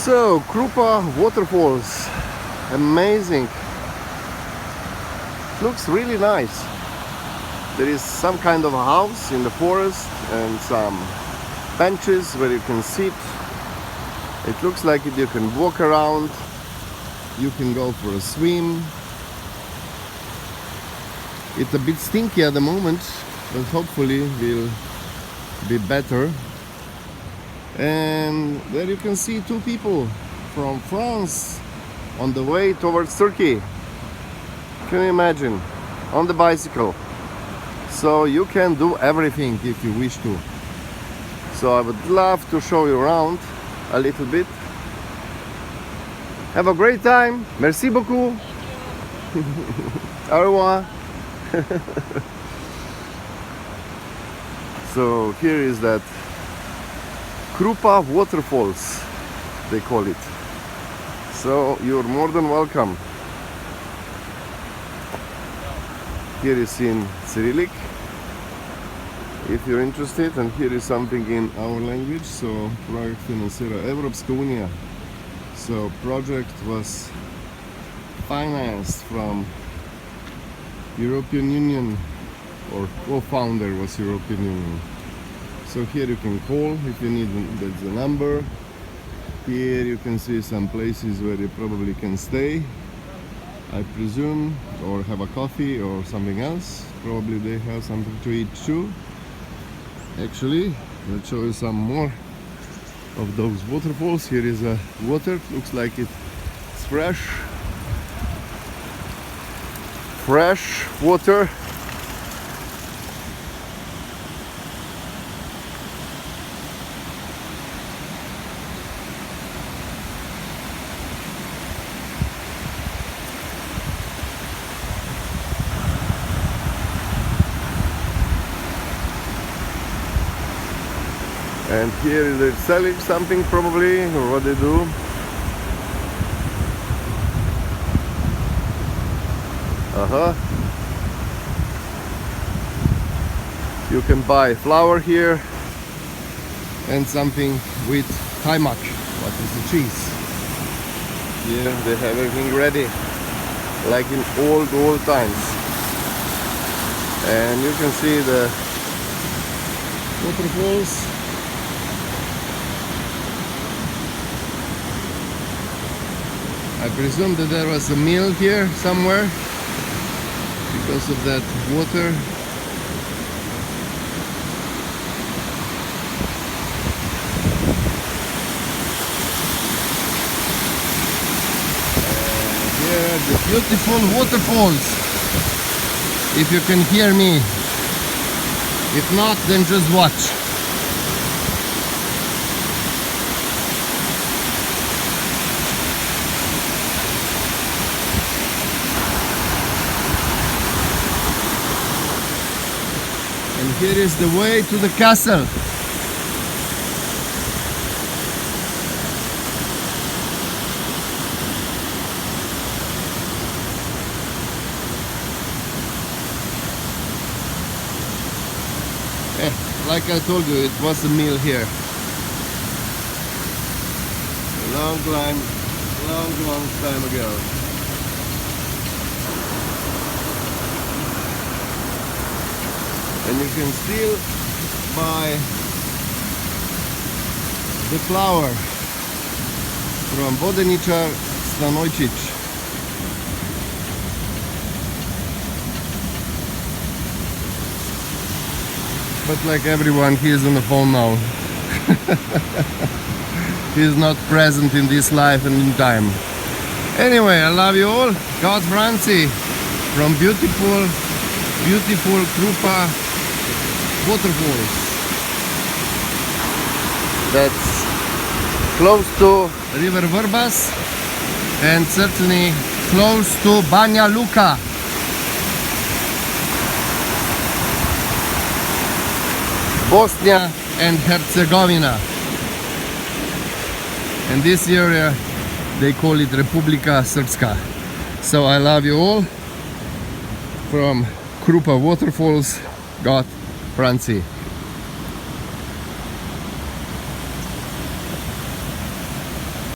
So, Krupa waterfalls, amazing. Looks really nice. There is some kind of a house in the forest and some benches where you can sit. It looks like you can walk around, you can go for a swim. It's a bit stinky at the moment, but hopefully will be better. And there you can see two people from France on the way towards Turkey. Can you imagine? On the bicycle. So you can do everything if you wish to. So I would love to show you around a little bit. Have a great time. Merci beaucoup. Au revoir. So here is that Krupa waterfalls, they call it. So you're more than welcome. Here is in Cyrillic, if you're interested, and here is something in our language. So project financira Vrbas Banja. So project was financed from European Union, or co-founder was European Union. So here you can call if you need, that's the number. Here you can see some places where you probably can stay, I presume, or have a coffee or something else. Probably they have something to eat too. Actually, let's show you some more of those waterfalls. Here is a water, looks like it's fresh water. And here they're selling something probably, or what they do. You can buy flour here and something with kaymak, what is the cheese. Here they have everything ready, like in old times. And you can see the waterfalls. I presume that there was a mill here somewhere because of that water. And here the beautiful waterfalls. If you can hear me. If not, then just watch. And here is the way to the castle. Like I told you, it was a mill here. A long time ago. And you can still buy the flour from Vodeničar Stanojčić. But like everyone, he is on the phone now. He is not present in this life and in time. Anyway, I love you all. God Franci from beautiful Krupa waterfalls. That's close to river Vrbas and certainly close to Banja Luka. Bosnia and Herzegovina. And this area they call it Republika Srpska. So I love you all from Krupa waterfalls. God Franci.